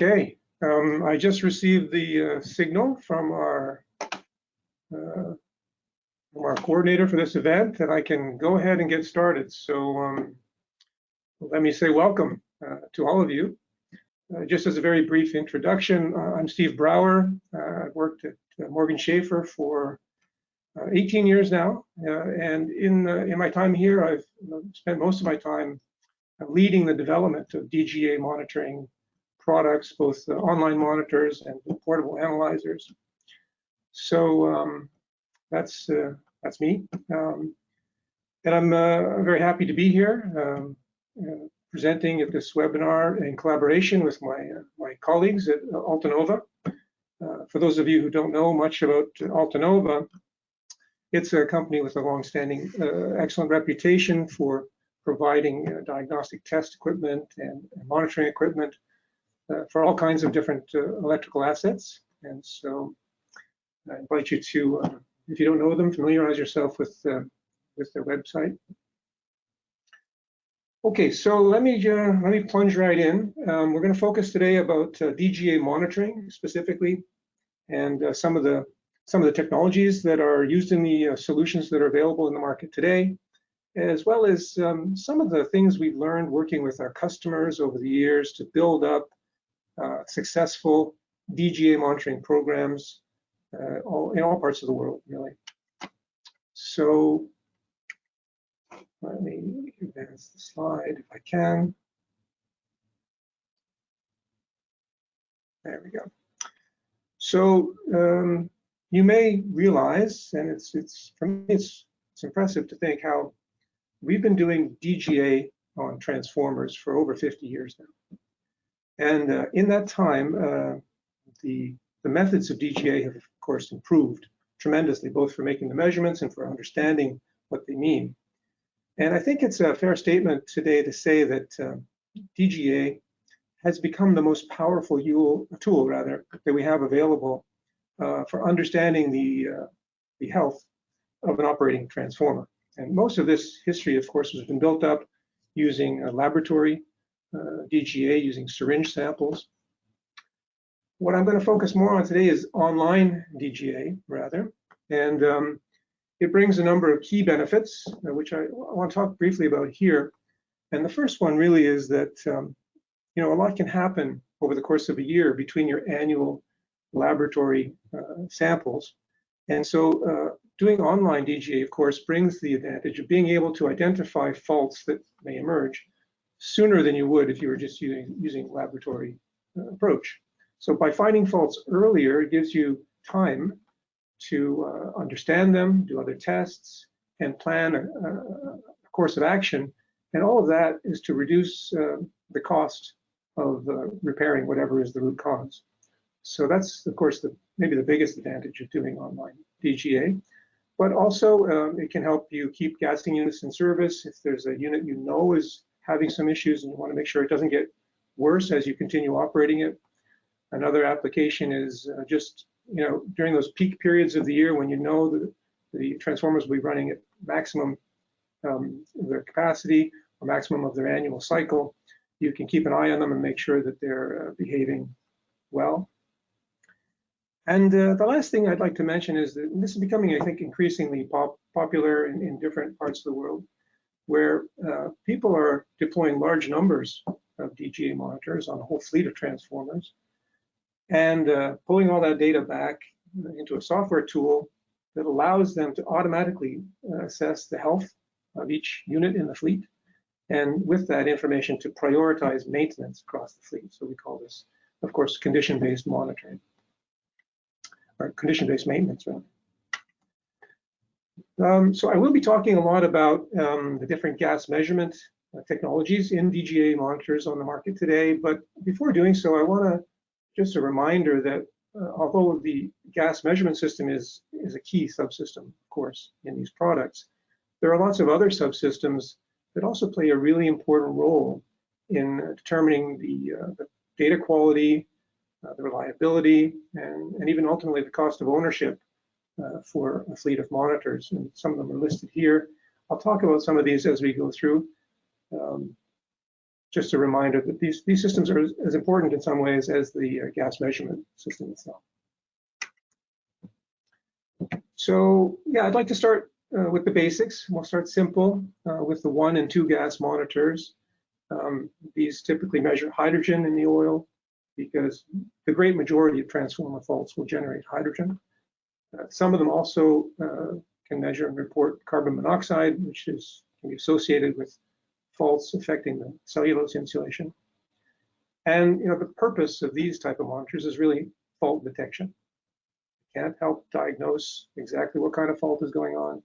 Okay, I just received the signal from our coordinator for this event that I can go ahead and get started. So let me say welcome to all of you. Just as a very brief introduction, I'm Steve Brauer. I've worked at Morgan Schaffer for 18 years now, and in my time here, I've spent most of my time leading the development of DGA monitoring products, both online monitors and portable analyzers. So that's me, and I'm very happy to be here presenting at this webinar in collaboration with my colleagues at Altanova. For those of you who don't know much about Altanova, it's a company with a long-standing excellent reputation for providing diagnostic test equipment and monitoring equipment for all kinds of different electrical assets. And so I invite you to, if you don't know them, familiarize yourself with their website. Okay, so let me plunge right in. We're going to focus today about DGA monitoring specifically, and some of the technologies that are used in the solutions that are available in the market today, as well as some of the things we've learned working with our customers over the years to build up successful DGA monitoring programs in all parts of the world, really. So let me advance the slide if I can. There we go. So you may realize, and for me it's impressive to think how we've been doing DGA on transformers for over 50 years now. And in that time, the methods of DGA have, of course, improved tremendously, both for making the measurements and for understanding what they mean. And I think it's a fair statement today to say that DGA has become the most powerful tool that we have available for understanding the health of an operating transformer. And most of this history, of course, has been built up using laboratory DGA, using syringe samples. What I'm going to focus more on today is online DGA, rather, and it brings a number of key benefits, which I want to talk briefly about here. And the first one really is that a lot can happen over the course of a year between your annual laboratory samples. And so doing online DGA, of course, brings the advantage of being able to identify faults that may emerge sooner than you would if you were just using laboratory approach. So by finding faults earlier, it gives you time to understand them, do other tests, and plan a course of action. And all of that is to reduce the cost of repairing whatever is the root cause. So that's, of course, maybe the biggest advantage of doing online DGA. But also, it can help you keep gassing units in service. If there's a unit you know is having some issues and you want to make sure it doesn't get worse as you continue operating it. Another application is just, during those peak periods of the year when you know that the transformers will be running at maximum their capacity or maximum of their annual cycle, you can keep an eye on them and make sure that they're behaving well. And the last thing I'd like to mention is that this is becoming, I think, increasingly popular in different parts of the world, where people are deploying large numbers of DGA monitors on a whole fleet of transformers, and pulling all that data back into a software tool that allows them to automatically assess the health of each unit in the fleet, and with that information to prioritize maintenance across the fleet. So we call this, of course, condition-based monitoring, or condition-based maintenance, rather. So I will be talking a lot about the different gas measurement technologies in DGA monitors on the market today, but before doing so, I want to just a reminder that although the gas measurement system is a key subsystem, of course, in these products, there are lots of other subsystems that also play a really important role in determining the data quality, the reliability, and even ultimately the cost of ownership for a fleet of monitors. And some of them are listed here. I'll talk about some of these as we go through. just a reminder that these systems are as important in some ways as the gas measurement system itself. So yeah, I'd like to start with the basics. We'll start simple with the 1 and 2 gas monitors. These typically measure hydrogen in the oil because the great majority of transformer faults will generate hydrogen. Some of them also can measure and report carbon monoxide, which can be associated with faults affecting the cellulose insulation. And the purpose of these type of monitors is really fault detection. Can't help diagnose exactly what kind of fault is going on.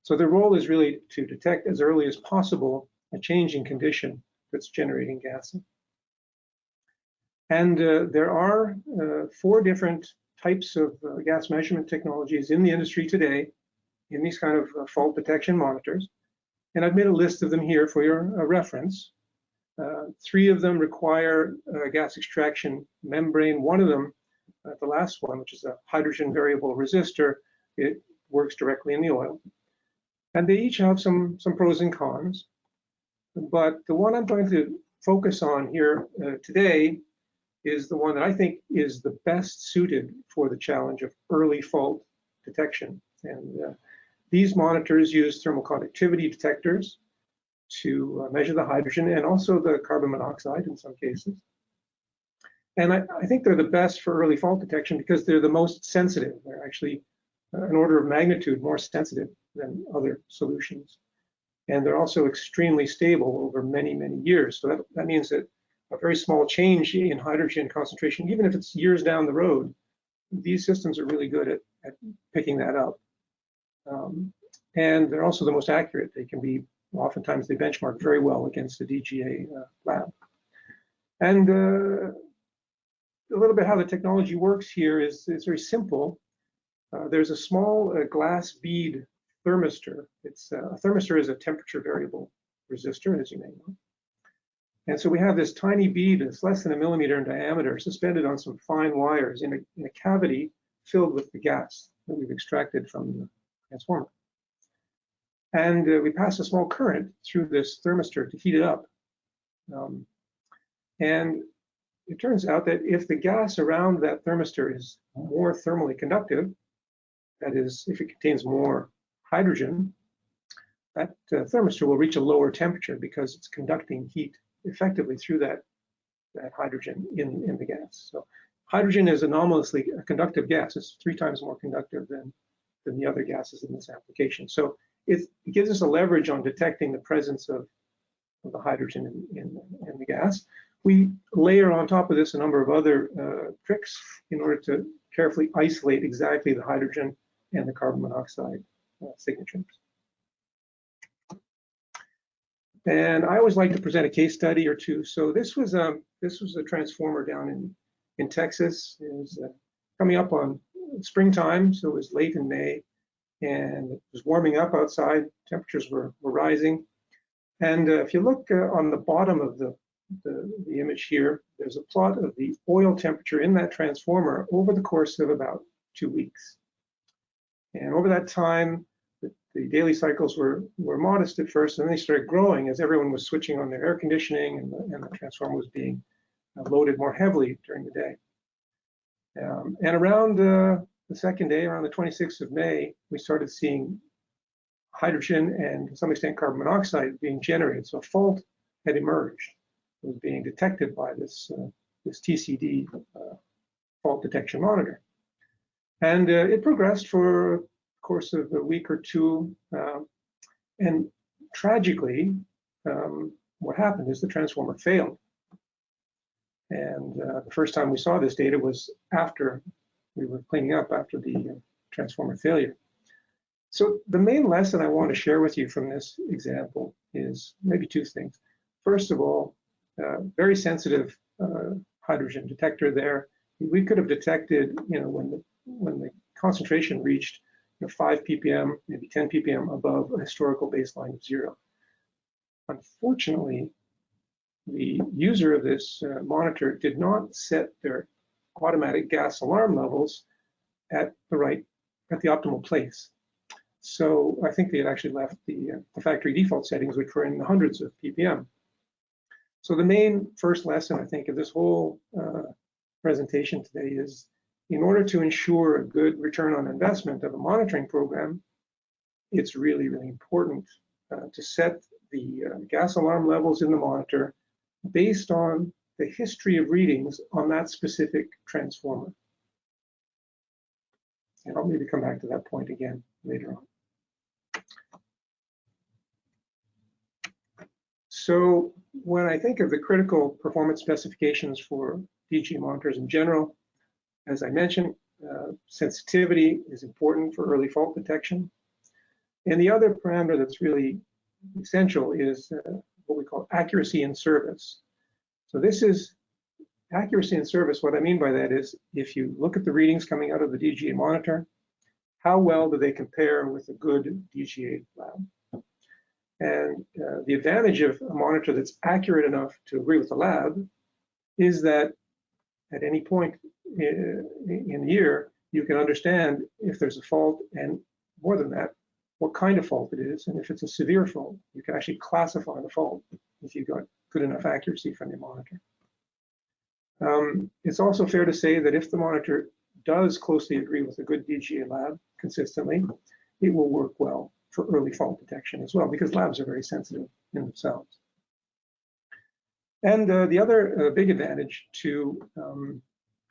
So their role is really to detect as early as possible a changing condition that's generating gases. And there are 4 different types of gas measurement technologies in the industry today in these kind of fault detection monitors. And I've made a list of them here for your reference. 3 of them require a gas extraction membrane. One of them, the last one, which is a hydrogen variable resistor, it works directly in the oil. And they each have some pros and cons. But the one I'm going to focus on here today is the one that I think is the best suited for the challenge of early fault detection. And these monitors use thermal conductivity detectors to measure the hydrogen and also the carbon monoxide in some cases. And I think they're the best for early fault detection because they're the most sensitive. They're actually an order of magnitude more sensitive than other solutions. And they're also extremely stable over many, many years. So that means that a very small change in hydrogen concentration, even if it's years down the road, these systems are really good at picking that up. And they're also the most accurate. They can be, oftentimes they benchmark very well against the DGA lab. And a little bit how the technology works here is it's very simple. There's a small glass bead thermistor. A thermistor is a temperature variable resistor, as you may know. And so we have this tiny bead that's less than 1 millimeter in diameter, suspended on some fine wires in a cavity filled with the gas that we've extracted from the transformer. And we pass a small current through this thermistor to heat it up. And it turns out that if the gas around that thermistor is more thermally conductive, that is, if it contains more hydrogen, that thermistor will reach a lower temperature because it's conducting heat effectively through that hydrogen in the gas. So hydrogen is anomalously a conductive gas. It's 3 times more conductive than the other gases in this application. So it gives us a leverage on detecting the presence of the hydrogen in the gas. We layer on top of this a number of other tricks in order to carefully isolate exactly the hydrogen and the carbon monoxide signatures. And I always like to present a case study or two. So this was a transformer down in Texas. It was coming up on springtime, so it was late in May, and it was warming up outside. Temperatures were rising. And if you look on the bottom of the image here, there's a plot of the oil temperature in that transformer over the course of about 2 weeks. And over that time, the daily cycles were modest at first, and then they started growing as everyone was switching on their air conditioning and the transformer was being loaded more heavily during the day. And around the second day, around the 26th of May, we started seeing hydrogen and to some extent carbon monoxide being generated. So a fault had emerged. It was being detected by this TCD fault detection monitor. And it progressed for a course of a week or two. And tragically, what happened is the transformer failed. And the first time we saw this data was after we were cleaning up after the transformer failure. So the main lesson I want to share with you from this example is maybe 2 things. First of all, very sensitive hydrogen detector there. We could have detected, when the concentration reached 5 ppm, maybe 10 ppm above a historical baseline of 0. Unfortunately, the user of this monitor did not set their automatic gas alarm levels at the optimal place. So I think they had actually left the factory default settings, which were in the hundreds of ppm. So the main first lesson, I think, of this whole presentation today is, in order to ensure a good return on investment of a monitoring program, it's really, really important to set the gas alarm levels in the monitor based on the history of readings on that specific transformer. And I'll maybe come back to that point again later on. So when I think of the critical performance specifications for DGA monitors in general, as I mentioned, sensitivity is important for early fault detection. And the other parameter that's really essential is what we call accuracy in service. So this is accuracy in service. What I mean by that is, if you look at the readings coming out of the DGA monitor, how well do they compare with a good DGA lab? And the advantage of a monitor that's accurate enough to agree with the lab is that at any point in the year, you can understand if there's a fault, and more than that, what kind of fault it is. And if it's a severe fault, you can actually classify the fault if you've got good enough accuracy from your monitor. It's also fair to say that if the monitor does closely agree with a good DGA lab consistently, it will work well for early fault detection as well, because labs are very sensitive in themselves. And the other big advantage to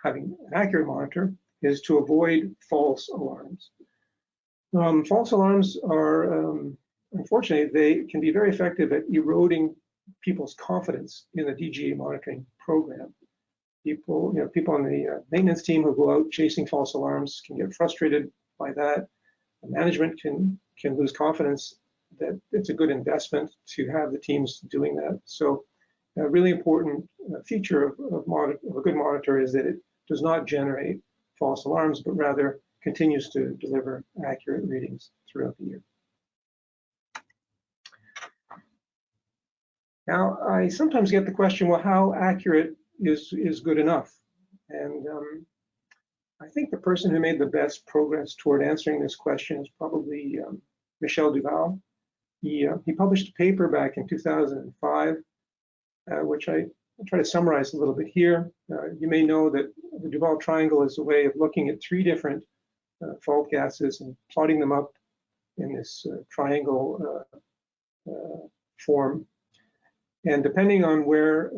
having an accurate monitor is to avoid false alarms. False alarms are, unfortunately, they can be very effective at eroding people's confidence in the DGA monitoring program. People on the maintenance team who go out chasing false alarms can get frustrated by that. The management can lose confidence that it's a good investment to have the teams doing that. So a really important feature of a good monitor is that it does not generate false alarms, but rather continues to deliver accurate readings throughout the year. Now, I sometimes get the question, well, how accurate is good enough? And I think the person who made the best progress toward answering this question is probably Michel Duval. He published a paper back in 2005, which I try to summarize a little bit here. You may know that the Duval triangle is a way of looking at 3 different fault gases and plotting them up in this triangle form. And depending on where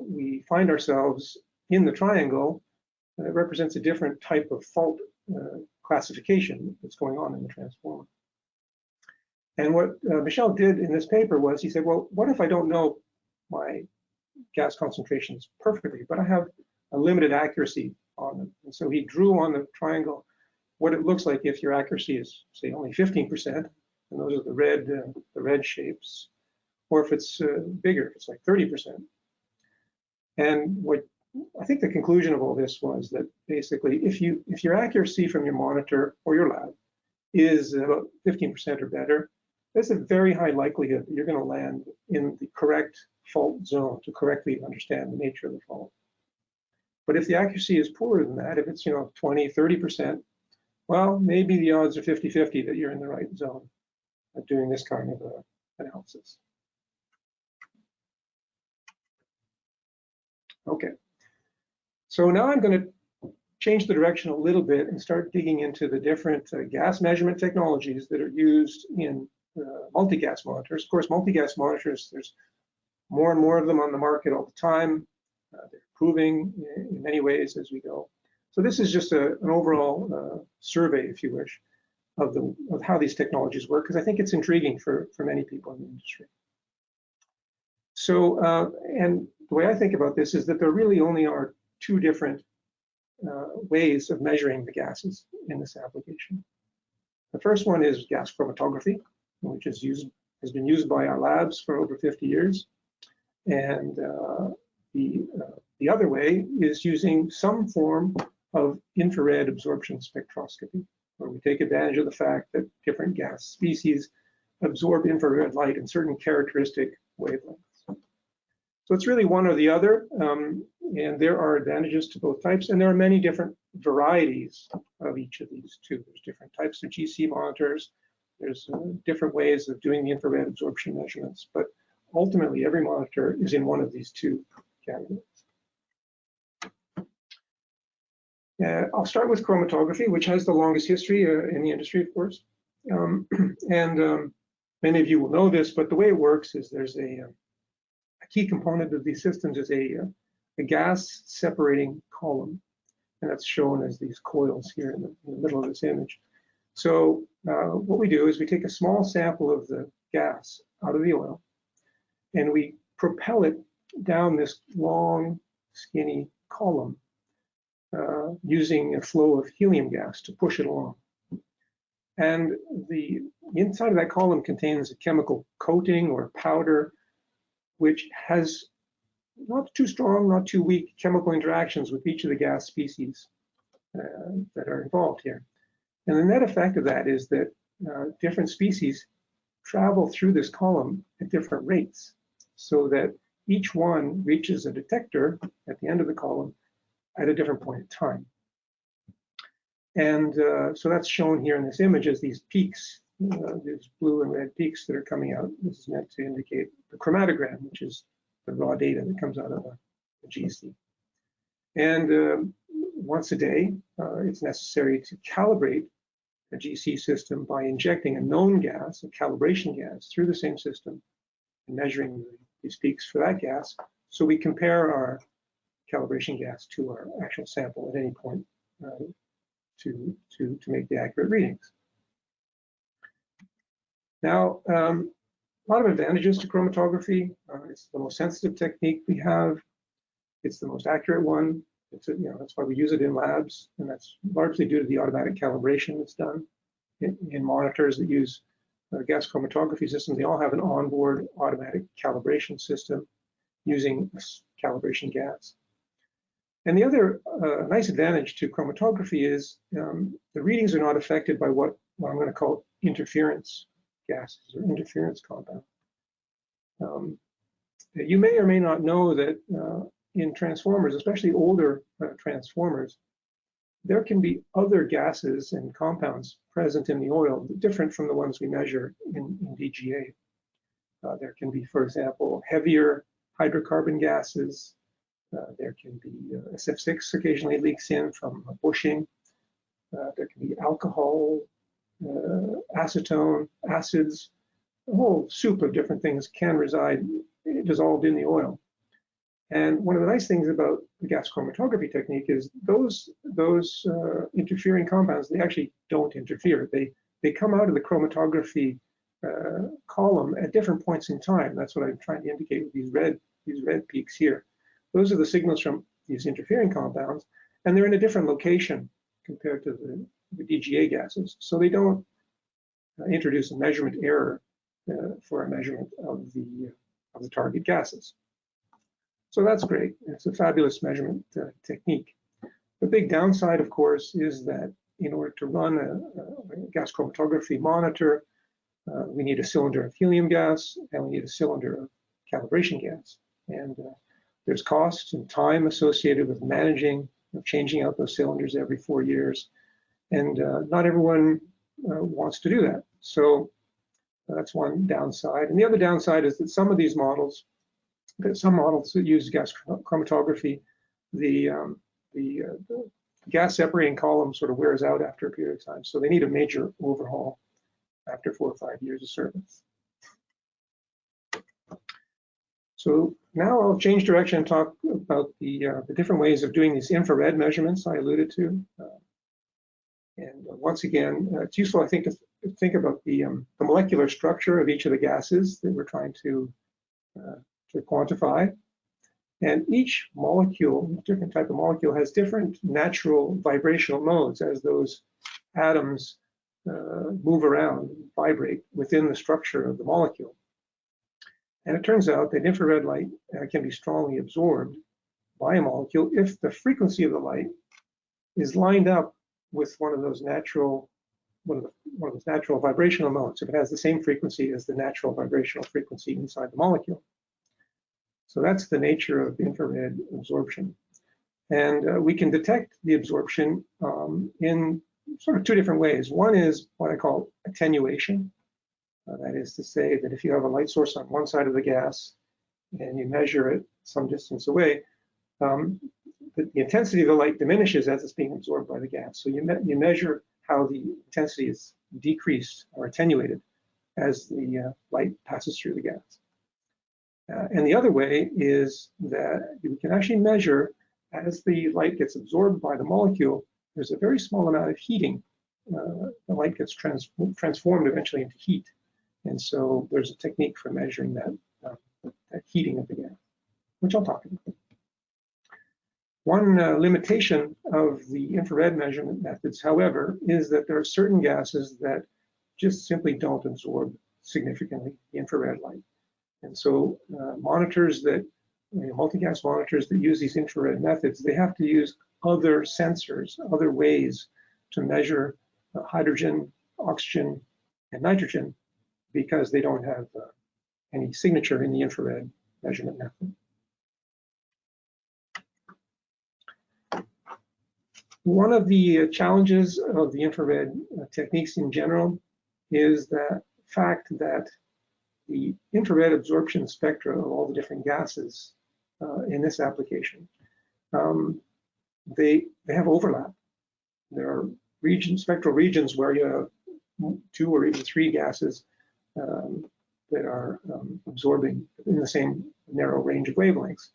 we find ourselves in the triangle, it represents a different type of fault classification that's going on in the transformer. And what Michel did in this paper was he said, well, what if I don't know my gas concentrations perfectly, but I have a limited accuracy on them? And so he drew on the triangle what it looks like if your accuracy is, say, only 15%, and those are the red shapes, or if it's bigger, it's like 30%. And what I think the conclusion of all this was that basically, if your accuracy from your monitor or your lab is about 15% or better, there's a very high likelihood that you're going to land in the correct fault zone to correctly understand the nature of the fault. But if the accuracy is poorer than that, if it's 20, 30%, well, maybe the odds are 50-50 that you're in the right zone of doing this kind of analysis. Okay, so now I'm going to change the direction a little bit and start digging into the different gas measurement technologies that are used in multi-gas monitors. Of course, multi-gas monitors, there's more and more of them on the market all the time. They're improving in many ways as we go. So this is just an overall survey, if you wish, of how these technologies work, because I think it's intriguing for many people in the industry. So, and the way I think about this is that there really only are 2 different ways of measuring the gases in this application. The first one is gas chromatography, which has been used by our labs for over 50 years. And the other way is using some form of infrared absorption spectroscopy, where we take advantage of the fact that different gas species absorb infrared light in certain characteristic wavelengths. So it's really one or the other, and there are advantages to both types, and there are many different varieties of each of these 2. There's different types of GC monitors, there's different ways of doing the infrared absorption measurements, but ultimately every monitor is in one of these two categories. I'll start with chromatography, which has the longest history in the industry, of course. Many of you will know this, but the way it works is there's a key component of these systems is a gas separating column, and that's shown as these coils here in the middle of this image. So what we do is we take a small sample of the gas out of the oil, and we propel it down this long, skinny column using a flow of helium gas to push it along. And the inside of that column contains a chemical coating or powder, which has not too strong, not too weak chemical interactions with each of the gas species that are involved here. And the net effect of that is that different species travel through this column at different rates, so that each one reaches a detector at the end of the column at a different point in time. And so that's shown here in this image as these peaks, these blue and red peaks that are coming out. This is meant to indicate the chromatogram, which is the raw data that comes out of a GC. And once a day, it's necessary to calibrate a GC system by injecting a known gas, a calibration gas, through the same system and measuring these peaks for that gas. So we compare our calibration gas to our actual sample at any point to make the accurate readings. Now, a lot of advantages to chromatography. It's the most sensitive technique we have. It's the most accurate one. It's that's why we use it in labs, and that's largely due to the automatic calibration that's done in monitors that use gas chromatography systems. They all have an onboard automatic calibration system using calibration gas. And the other nice advantage to chromatography is the readings are not affected by what I'm going to call interference gases or interference compounds. You may or may not know that in transformers, especially older transformers, there can be other gases and compounds present in the oil, different from the ones we measure in DGA. There can be, for example, heavier hydrocarbon gases. There can be SF6 occasionally leaks in from bushing. There can be alcohol, acetone, acids. A whole soup of different things can reside dissolved in the oil. And one of the nice things about the gas chromatography technique is those interfering compounds, they actually don't interfere. They come out of the chromatography column at different points in time. That's what I'm trying to indicate with these red peaks here. Those are the signals from these interfering compounds, and they're in a different location compared to the DGA gases. So they don't introduce a measurement error for a measurement of the target gases. So that's great. It's a fabulous measurement technique. The big downside, of course, is that in order to run a gas chromatography monitor, we need a cylinder of helium gas and we need a cylinder of calibration gas. And there's cost and time associated with managing, changing out those cylinders every 4 years. And not everyone wants to do that. So that's one downside. And the other downside is that some of these models, some models that use gas chromatography, the gas separating column sort of wears out after a period of time. So they need a major overhaul after 4 or 5 years of service. So now I'll change direction and talk about the different ways of doing these infrared measurements I alluded to. And once again, it's useful, I think, to think about the molecular structure of each of the gases that we're trying to quantify. And each molecule, different type of molecule, has different natural vibrational modes as those atoms move around, vibrate within the structure of the molecule. And it turns out that infrared light can be strongly absorbed by a molecule if the frequency of the light is lined up with one of those natural vibrational modes. If it has the same frequency as the natural vibrational frequency inside the molecule. So that's the nature of infrared absorption. And we can detect the absorption in sort of 2 different ways. One is what I call attenuation. That is to say that if you have a light source on one side of the gas and you measure it some distance away, the intensity of the light diminishes as it's being absorbed by the gas. So you measure how the intensity is decreased or attenuated as the light passes through the gas. And the other way is that you can actually measure as the light gets absorbed by the molecule, there's a very small amount of heating. The light gets transformed eventually into heat. And so there's a technique for measuring that heating of the gas, which I'll talk about. One limitation of the infrared measurement methods, however, is that there are certain gases that just simply don't absorb significantly the infrared light. And so monitors that, multi-gas monitors that use these infrared methods, they have to use other sensors, other ways to measure hydrogen, oxygen, and nitrogen because they don't have any signature in the infrared measurement method. One of the challenges of the infrared techniques in general is the fact that the infrared absorption spectra of all the different gases in this application, they have overlap. There are spectral regions where you have 2 or even 3 gases that are absorbing in the same narrow range of wavelengths.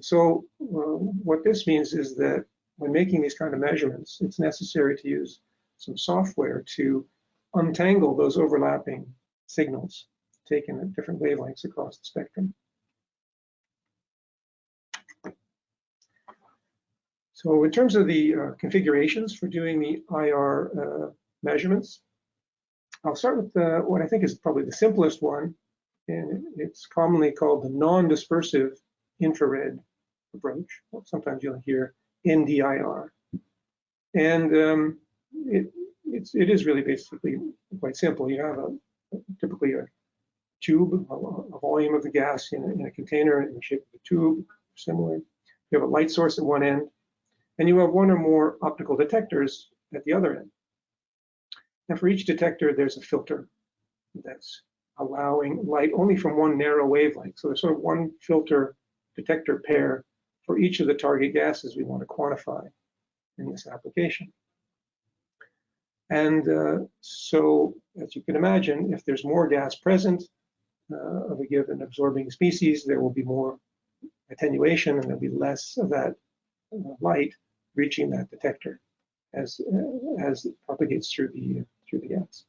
So what this means is that when making these kind of measurements, it's necessary to use some software to untangle those overlapping signals taken at different wavelengths across the spectrum. So in terms of the configurations for doing the IR measurements, I'll start with what I think is probably the simplest one, and it's commonly called the non-dispersive infrared approach. Well, sometimes you'll hear NDIR. And it is really basically quite simple. You have typically a tube, a volume of the gas in a container in the shape of a tube, similar. You have a light source at one end, and you have one or more optical detectors at the other end. And for each detector, there's a filter that's allowing light only from one narrow wavelength. So there's sort of one filter detector pair for each of the target gases we want to quantify in this application. And so, as you can imagine, if there's more gas present of a given absorbing species, there will be more attenuation and there'll be less of that light reaching that detector as it propagates through the gas.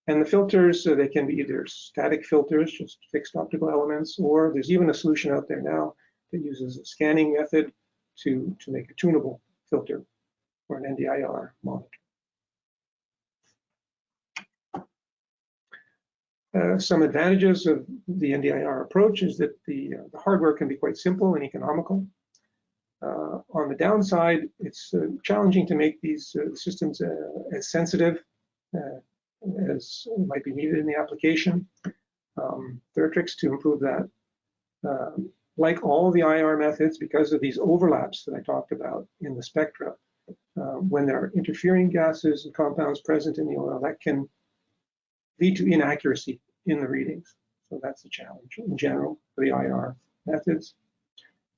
And the filters, they can be either static filters, just fixed optical elements, or there's even a solution out there now that uses a scanning method to make a tunable filter for an NDIR monitor. Some advantages of the NDIR approach is that the hardware can be quite simple and economical. On the downside, it's challenging to make these systems as sensitive as might be needed in the application. There are tricks to improve that. Like all the IR methods, because of these overlaps that I talked about in the spectra, when there are interfering gases and compounds present in the oil, that can lead to inaccuracy in the readings. So that's a challenge in general for the IR methods.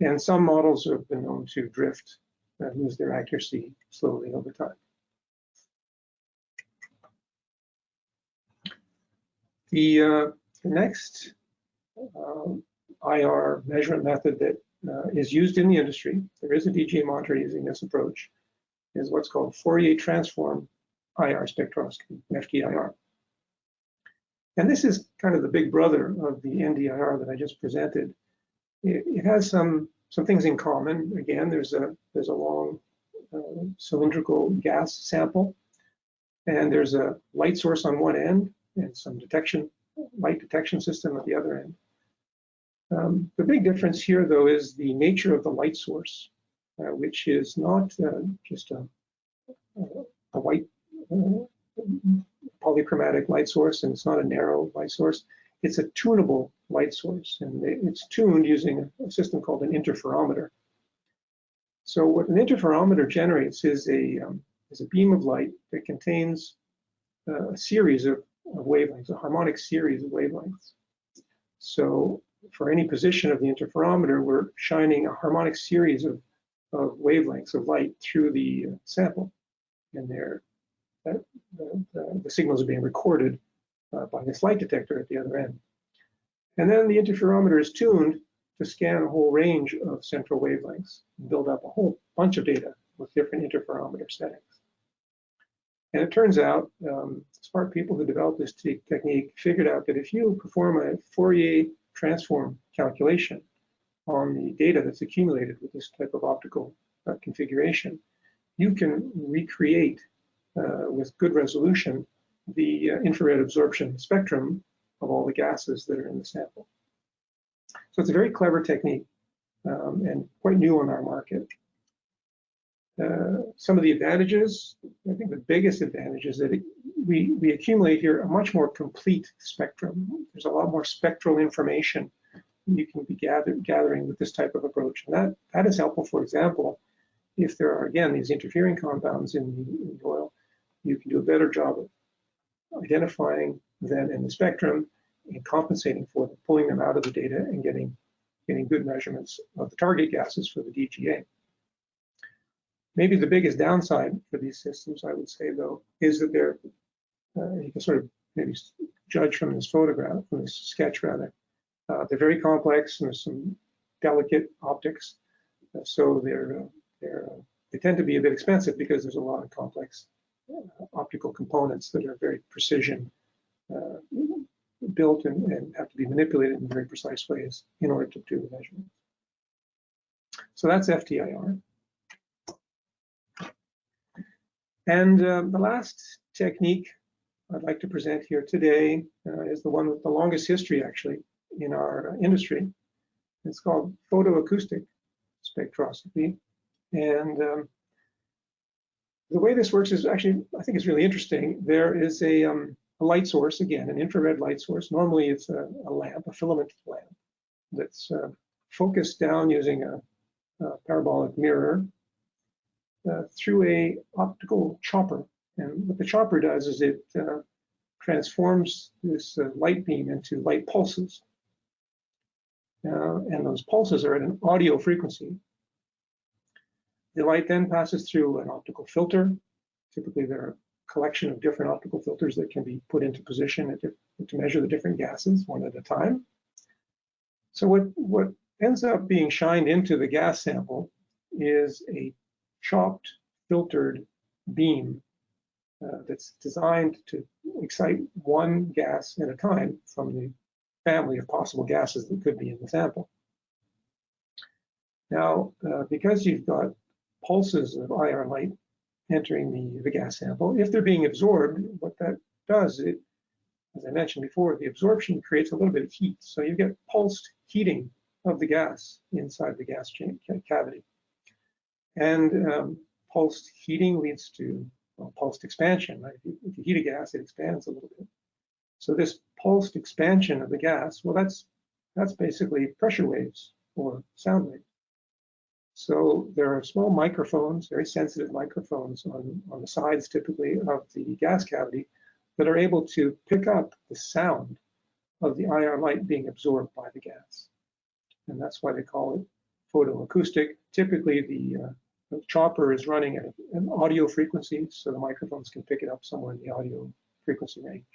And some models have been known to drift and lose their accuracy slowly over time. The next IR measurement method that is used in the industry, there is a DGA monitor using this approach, is what's called Fourier transform IR spectroscopy, FTIR. And this is kind of the big brother of the NDIR that I just presented. It has some things in common. Again, there's a long cylindrical gas sample, and there's a light source on one end and some light detection system at the other end. The big difference here, though, is the nature of the light source, which is not just a white polychromatic light source, and it's not a narrow light source. It's a tunable light source, and it's tuned using a system called an interferometer. So what an interferometer generates is a beam of light that contains a series of of wavelengths, a harmonic series of wavelengths. So for any position of the interferometer, we're shining a harmonic series of wavelengths of light through the sample, and the signals are being recorded by this light detector at the other end. And then the interferometer is tuned to scan a whole range of central wavelengths and build up a whole bunch of data with different interferometer settings. And it turns out, smart people who developed this technique figured out that if you perform a Fourier transform calculation on the data that's accumulated with this type of optical configuration, you can recreate with good resolution the infrared absorption spectrum of all the gases that are in the sample. So it's a very clever technique and quite new on our market. Some of the advantages, I think the biggest advantage is that we accumulate here a much more complete spectrum. There's a lot more spectral information you can be gathering with this type of approach. And that is helpful, for example, if there are, again, these interfering compounds in the oil, you can do a better job of identifying them in the spectrum and compensating for them, pulling them out of the data and getting good measurements of the target gases for the DGA. Maybe the biggest downside for these systems, I would say, though, is that they're, you can sort of maybe judge from this photograph, from this sketch rather, they're very complex and there's some delicate optics. So they tend to be a bit expensive because there's a lot of complex optical components that are very precision built and have to be manipulated in very precise ways in order to do the measurements. So that's FTIR. And the last technique I'd like to present here today is the one with the longest history, actually, in our industry. It's called photoacoustic spectroscopy. And the way this works is actually, I think it's really interesting. There is a light source, again, an infrared light source. Normally it's a lamp, a filament lamp, that's focused down using a parabolic mirror through a optical chopper. And what the chopper does is it transforms this light beam into light pulses. And those pulses are at an audio frequency. The light then passes through an optical filter. Typically, there are a collection of different optical filters that can be put into position to measure the different gases one at a time. So what ends up being shined into the gas sample is a chopped, filtered beam that's designed to excite one gas at a time from the family of possible gases that could be in the sample. Now, because you've got pulses of IR light entering the gas sample, if they're being absorbed, what that does, as I mentioned before, the absorption creates a little bit of heat. So you get pulsed heating of the gas inside the gas cavity. And pulsed heating leads to pulsed expansion. Right? If you heat a gas, it expands a little bit. So this pulsed expansion of the gas, well, that's basically pressure waves or sound waves. So there are small microphones, very sensitive microphones on the sides typically of the gas cavity that are able to pick up the sound of the IR light being absorbed by the gas. And that's why they call it photoacoustic. Typically the chopper is running at an audio frequency, so the microphones can pick it up somewhere in the audio frequency range.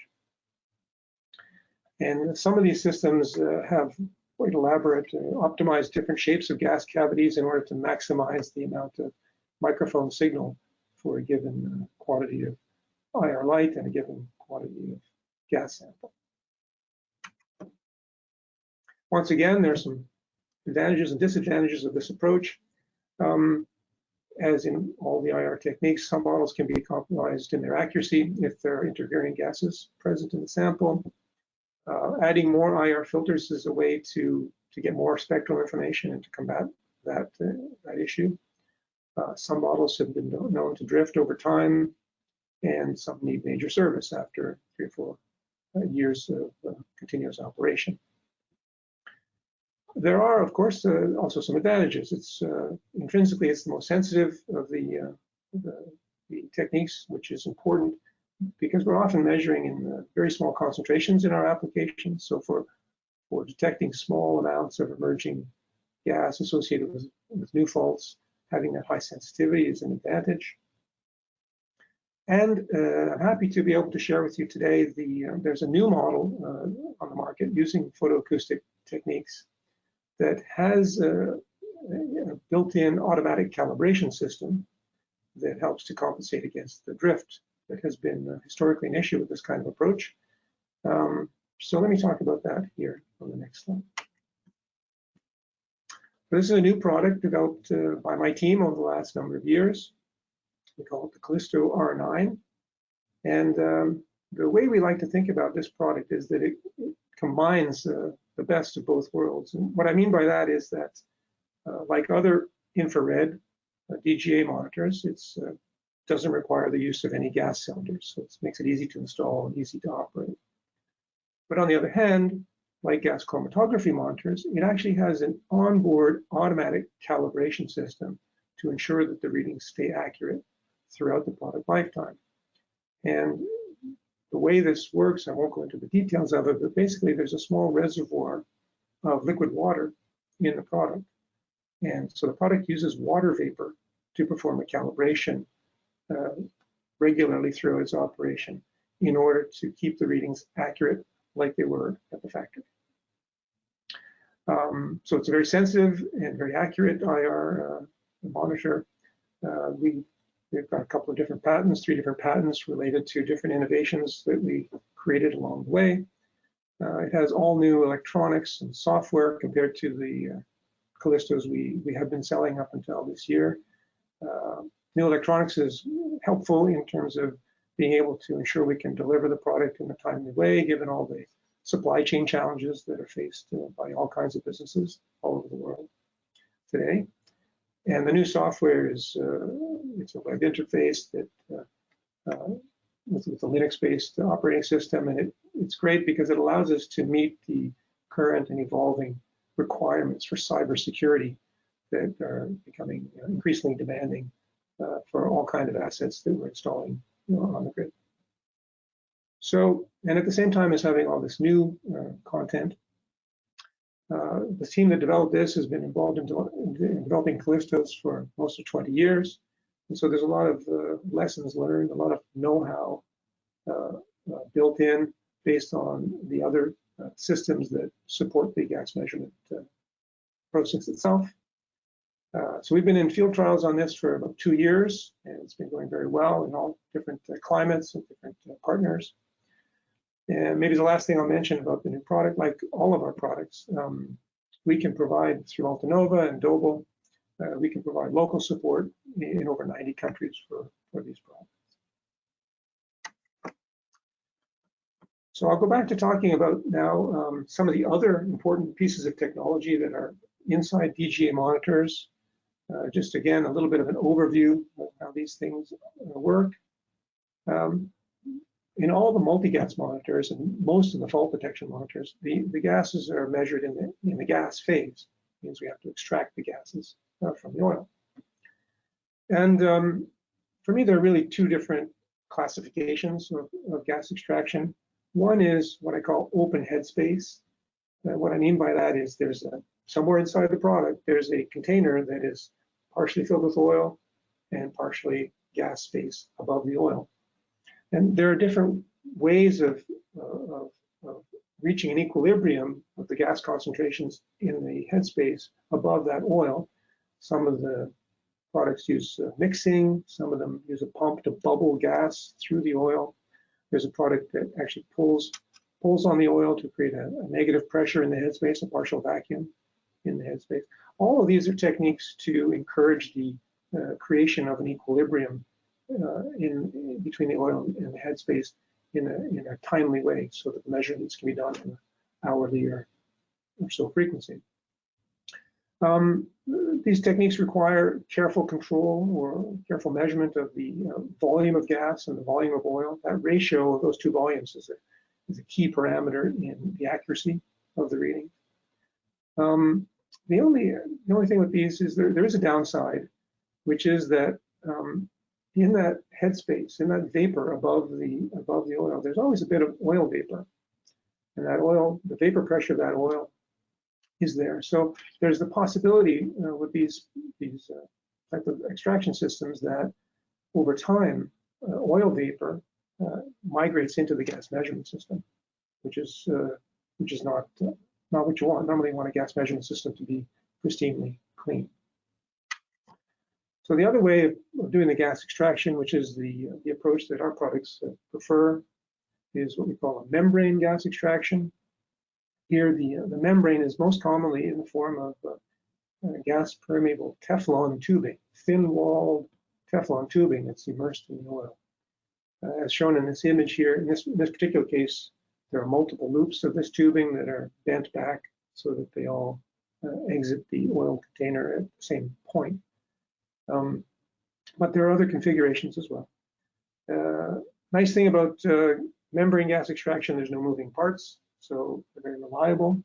And some of these systems have quite elaborate, optimized different shapes of gas cavities in order to maximize the amount of microphone signal for a given quantity of IR light and a given quantity of gas sample. Once again, there's some advantages and disadvantages of this approach. As in all the IR techniques, some models can be compromised in their accuracy if there are interfering gases present in the sample. Adding more IR filters is a way to get more spectral information and to combat that issue. Some models have been known to drift over time, and some need major service after 3 or 4 years of continuous operation. There are, of course, also some advantages. It's intrinsically it's the most sensitive of the techniques, which is important because we're often measuring in very small concentrations in our applications. So for detecting small amounts of emerging gas associated with new faults, having that high sensitivity is an advantage. And I'm happy to be able to share with you today there's a new model on the market using photoacoustic techniques that has a built-in automatic calibration system that helps to compensate against the drift that has been historically an issue with this kind of approach. So let me talk about that here on the next slide. This is a new product developed by my team over the last number of years. We call it the Callisto R9. And the way we like to think about this product is that it combines the best of both worlds. And what I mean by that is that like other infrared DGA monitors, it doesn't require the use of any gas cylinders. So it makes it easy to install and easy to operate. But on the other hand, like gas chromatography monitors, it actually has an onboard automatic calibration system to ensure that the readings stay accurate throughout the product lifetime. And the way this works, I won't go into the details of it, but basically there's a small reservoir of liquid water in the product. And so the product uses water vapor to perform a calibration regularly through its operation in order to keep the readings accurate like they were at the factory. So it's a very sensitive and very accurate IR monitor. We've got a couple of different patents, 3 different patents related to different innovations that we created along the way. It has all new electronics and software compared to the Callistos we have been selling up until this year. New electronics is helpful in terms of being able to ensure we can deliver the product in a timely way, given all the supply chain challenges that are faced by all kinds of businesses all over the world today. And the new software is it's a web interface that with a Linux-based operating system, and it's great because it allows us to meet the current and evolving requirements for cybersecurity that are becoming increasingly demanding for all kinds of assets that we're installing on the grid. So, and at the same time as having all this new content, the team that developed this has been involved in developing Callistos for most of 20 years. And so there's a lot of lessons learned, a lot of know-how built in based on the other systems that support the gas measurement process itself. So we've been in field trials on this for about 2 years, and it's been going very well in all different climates and different partners. And maybe the last thing I'll mention about the new product, like all of our products, we can provide through Altanova and Doble, we can provide local support in over 90 countries for these products. So I'll go back to talking about now some of the other important pieces of technology that are inside DGA monitors. Just again, a little bit of an overview of how these things work. In all the multi-gas monitors and most of the fault detection monitors, the gases are measured in the gas phase. It means we have to extract the gases from the oil. And for me, there are really 2 different classifications of gas extraction. One is what I call open headspace. What I mean by that is there's somewhere inside the product, there's a container that is partially filled with oil and partially gas space above the oil. And there are different ways of reaching an equilibrium of the gas concentrations in the headspace above that oil. Some of the products use mixing, some of them use a pump to bubble gas through the oil. There's a product that actually pulls on the oil to create a negative pressure in the headspace, a partial vacuum in the headspace. All of these are techniques to encourage the creation of an equilibrium between the oil and the headspace in a timely way, so that the measurements can be done in an hourly or so frequency. These techniques require careful control or careful measurement of the volume of gas and the volume of oil. That ratio of those 2 volumes is a key parameter in the accuracy of the reading. The only thing with these is there is a downside, which is that in that headspace, in that vapor above the oil, there's always a bit of oil vapor, and that oil, the vapor pressure of that oil, is there. So there's the possibility with these type of extraction systems that over time, oil vapor migrates into the gas measurement system, which is not what you want. Normally, you want a gas measurement system to be pristinely clean. So the other way of doing the gas extraction, which is the approach that our products prefer, is what we call a membrane gas extraction. Here, the membrane is most commonly in the form of gas permeable Teflon tubing, thin-walled Teflon tubing that's immersed in the oil. As shown in this image here, in this particular case, there are multiple loops of this tubing that are bent back so that they all exit the oil container at the same point. But there are other configurations as well. Nice thing about membrane gas extraction, there's no moving parts, so they're very reliable.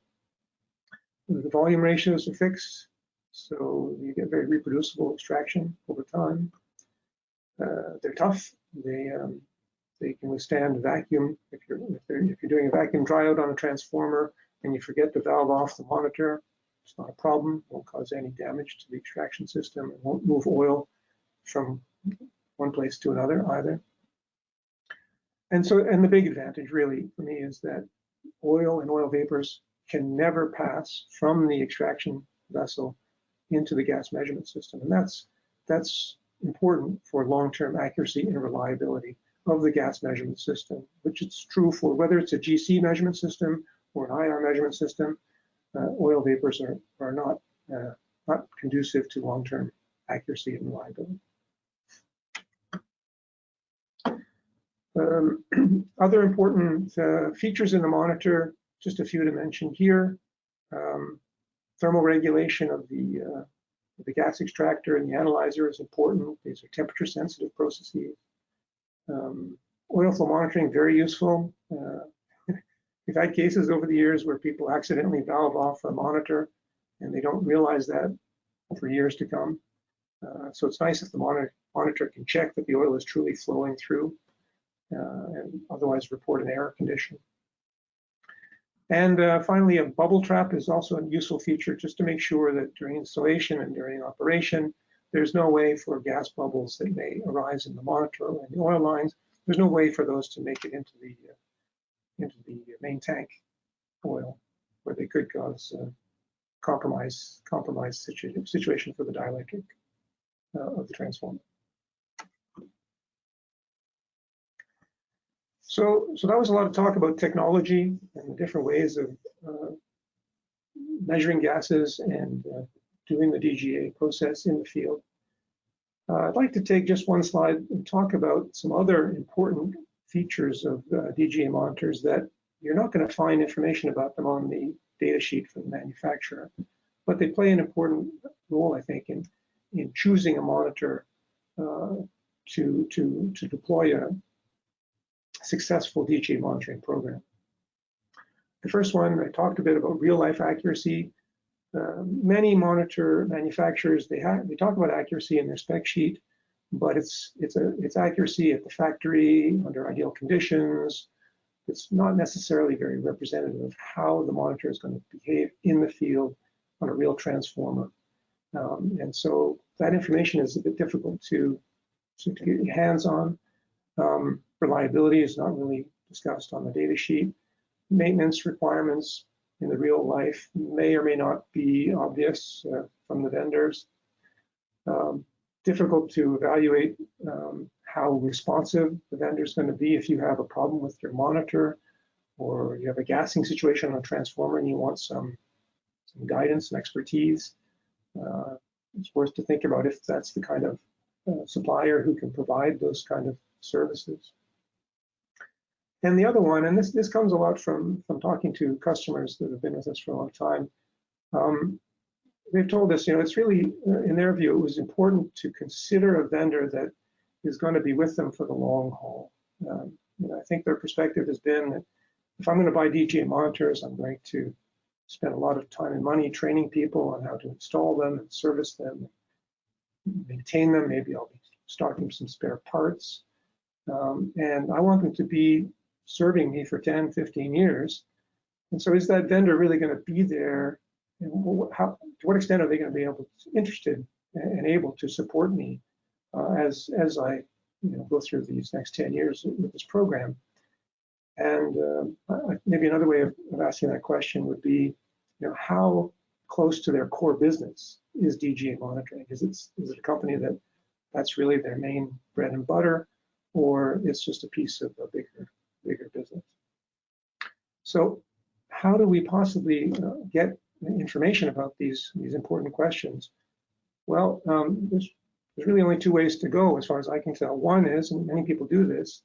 The volume ratios are fixed, so you get very reproducible extraction over time. They're tough. They can withstand vacuum. If you're doing a vacuum tryout on a transformer and you forget to valve off the monitor, it's not a problem. It won't cause any damage to the extraction system. It won't move oil from one place to another either. And the big advantage really for me is that oil and oil vapors can never pass from the extraction vessel into the gas measurement system. And that's important for long-term accuracy and reliability of the gas measurement system, which is true for whether it's a GC measurement system or an IR measurement system. Oil vapors are not conducive to long-term accuracy and reliability. Other important features in the monitor, just a few to mention here. Thermal regulation of the gas extractor and the analyzer is important. These are temperature sensitive processes. Oil flow monitoring, very useful. We've had cases over the years where people accidentally valve off a monitor and they don't realize that for years to come. So it's nice if the monitor can check that the oil is truly flowing through and otherwise report an error condition. And finally, a bubble trap is also a useful feature just to make sure that during installation and during operation, there's no way for gas bubbles that may arise in the monitor and the oil lines. There's no way for those to make it into the main tank oil, where they could cause compromised situation for the dielectric of the transformer. So that was a lot of talk about technology and the different ways of measuring gases and doing the DGA process in the field. I'd like to take just one slide and talk about some other important features of DGA monitors that you're not going to find information about them on the data sheet from the manufacturer, but they play an important role, I think, in choosing a monitor to deploy a successful DGA monitoring program. The first one, I talked a bit about real-life accuracy. Many monitor manufacturers, they talk about accuracy in their spec sheet, but it's accuracy at the factory under ideal conditions. It's not necessarily very representative of how the monitor is going to behave in the field on a real transformer. And so that information is a bit difficult to get your hands on. Reliability is not really discussed on the data sheet. Maintenance requirements in the real life may or may not be obvious from the vendors. Difficult to evaluate how responsive the vendor is going to be if you have a problem with your monitor or you have a gassing situation on a transformer and you want some guidance and expertise. It's worth to think about if that's the kind of supplier who can provide those kind of services. And the other one, and this comes a lot from talking to customers that have been with us for a long time, they've told us, it's really, in their view, it was important to consider a vendor that is going to be with them for the long haul. I think their perspective has been that if I'm going to buy DGA monitors, I'm going to spend a lot of time and money training people on how to install them and service them, maintain them. Maybe I'll be stocking some spare parts, and I want them to be serving me for 10, 15 years. And so is that vendor really going to be there? And to what extent are they going to be interested and able to support me as I go through these next 10 years with this program? And maybe another way of asking that question would be, how close to their core business is DGA Monitoring? Is it a company that's really their main bread and butter, or it's just a piece of a bigger business? So how do we possibly get information about these important questions? Well, there's really only two ways to go as far as I can tell. One is, and many people do this,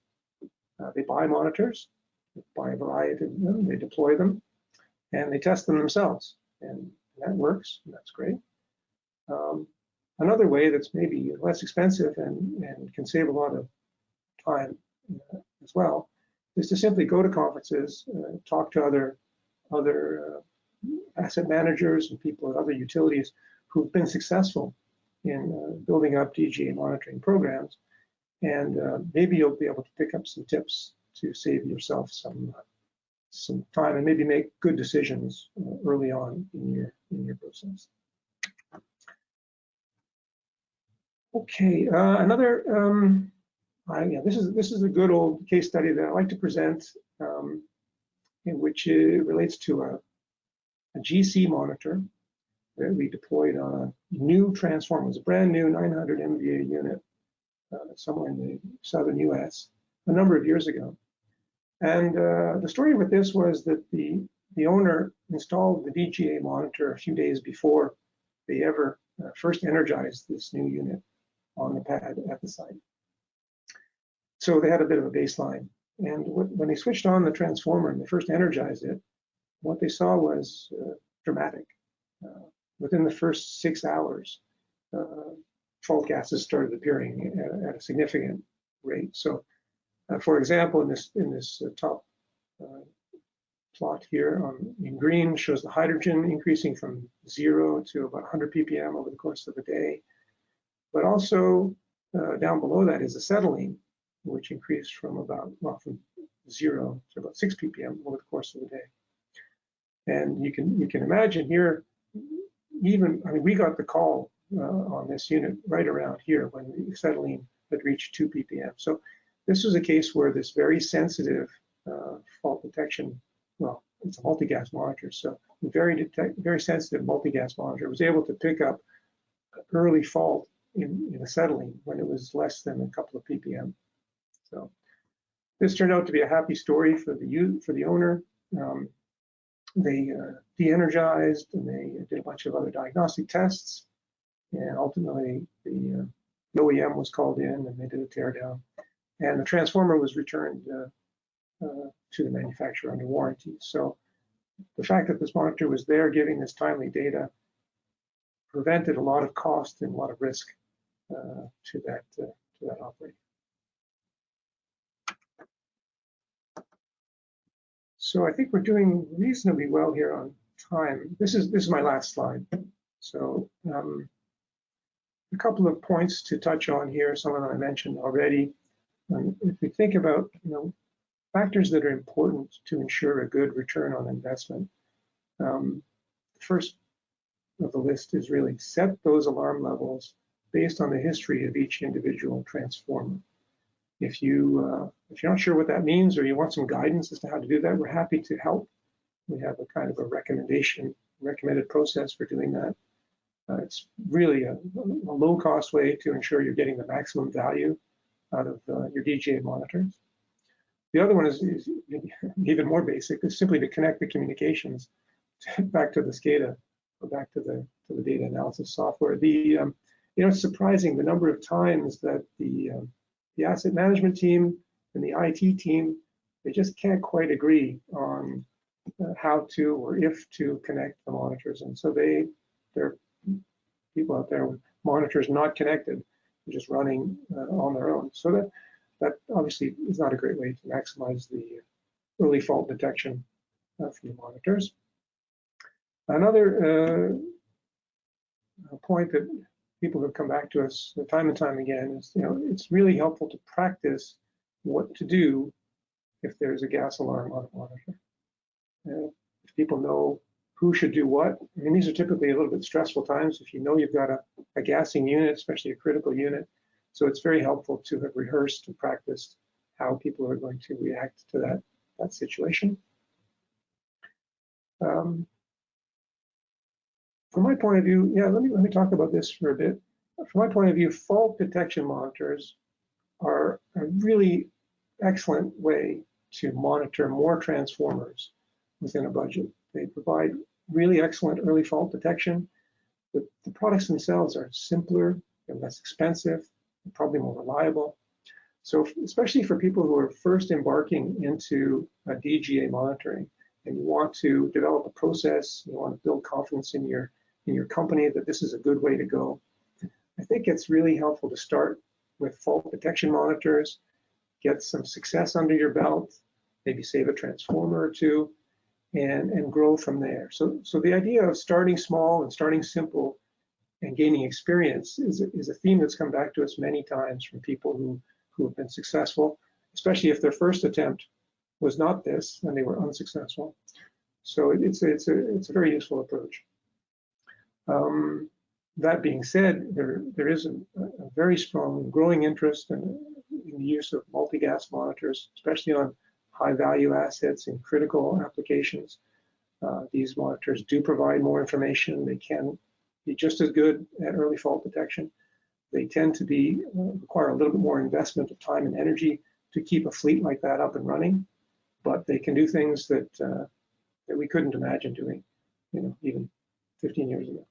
they buy monitors, they buy a variety of them, they deploy them, and they test them themselves. And that works, and that's great. Another way that's maybe less expensive and can save a lot of time as well is to simply go to conferences, talk to other asset managers and people at other utilities who've been successful in building up DGA monitoring programs, and maybe you'll be able to pick up some tips to save yourself some time and maybe make good decisions early on in your process. Okay, this is a good old case study that I like to present, in which it relates to a GC monitor that we deployed on a new transformer. It was a brand new 900 MVA unit somewhere in the southern US a number of years ago. And the story with this was that the owner installed the DGA monitor a few days before they ever first energized this new unit on the pad at the site. So they had a bit of a baseline. And when they switched on the transformer and they first energized it, what they saw was dramatic. Within the first 6 hours, fault gases started appearing at a significant rate. So, for example, in this top plot here in green shows the hydrogen increasing from 0 to about 100 ppm over the course of the day. But also down below that is acetylene, which increased from from 0 to about 6 ppm over the course of the day. And you can imagine here, we got the call on this unit right around here when the acetylene had reached 2 ppm. So this was a case where this very sensitive fault detection, well, it's a multi-gas monitor, so very sensitive multi-gas monitor was able to pick up early fault in acetylene when it was less than a couple of ppm. So this turned out to be a happy story for the owner. They de-energized and they did a bunch of other diagnostic tests, and ultimately the OEM was called in and they did a teardown, and the transformer was returned to the manufacturer under warranty. So the fact that this monitor was there giving this timely data prevented a lot of cost and a lot of risk to that operator. So I think we're doing reasonably well here on time. This is my last slide. So a couple of points to touch on here, some of them I mentioned already. If we think about factors that are important to ensure a good return on investment, the first of the list is really set those alarm levels based on the history of each individual transformer. If you're not sure what that means, or you want some guidance as to how to do that, we're happy to help. We have a kind of a recommended process for doing that. It's really a low-cost way to ensure you're getting the maximum value out of your DGA monitors. The other one is even more basic. It's simply to connect the communications back to the SCADA, or back to the data analysis software. It's surprising the number of times that the asset management team and the IT team, they just can't quite agree on how to or if to connect the monitors. And so there are people out there with monitors not connected, just running on their own. So that obviously is not a great way to maximize the early fault detection from the monitors. Another point that people who come back to us time and time again is, it's really helpful to practice what to do if there's a gas alarm on a monitor. If people know who should do what, I mean, these are typically a little bit stressful times if you know you've got a gassing unit, especially a critical unit. So it's very helpful to have rehearsed and practiced how people are going to react to that situation. From my point of view, let me talk about this for a bit. From my point of view, fault detection monitors are a really excellent way to monitor more transformers within a budget. They provide really excellent early fault detection. The products themselves are simpler, they're less expensive, they're probably more reliable. So especially for people who are first embarking into DGA monitoring, and you want to develop a process, you want to build confidence in your company that this is a good way to go, I think it's really helpful to start with fault detection monitors, get some success under your belt, maybe save a transformer or two, and grow from there. So the idea of starting small and starting simple and gaining experience is a theme that's come back to us many times from people who have been successful, especially if their first attempt was not this and they were unsuccessful. So it's a very useful approach. That being said, there is a very strong growing interest in the use of multi-gas monitors, especially on high-value assets in critical applications. These monitors do provide more information. They can be just as good at early fault detection. They tend to require a little bit more investment of time and energy to keep a fleet like that up and running, but they can do things that we couldn't imagine doing, even 15 years ago.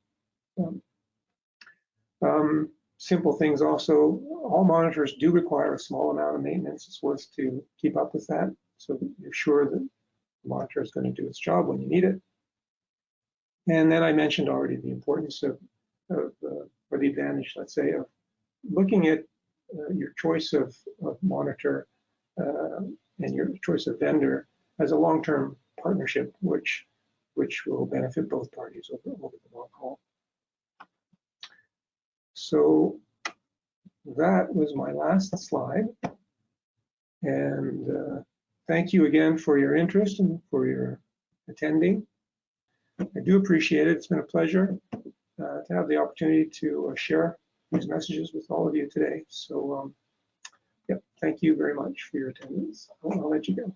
Simple things also, all monitors do require a small amount of maintenance. It's worth to keep up with that so that you're sure that the monitor is going to do its job when you need it. And then I mentioned already the importance or the advantage, let's say, of looking at your choice of monitor and your choice of vendor as a long-term partnership, which will benefit both parties over the long haul. So that was my last slide. And thank you again for your interest and for your attending. I do appreciate it. It's been a pleasure to have the opportunity to share these messages with all of you today. So, thank you very much for your attendance. I'll let you go.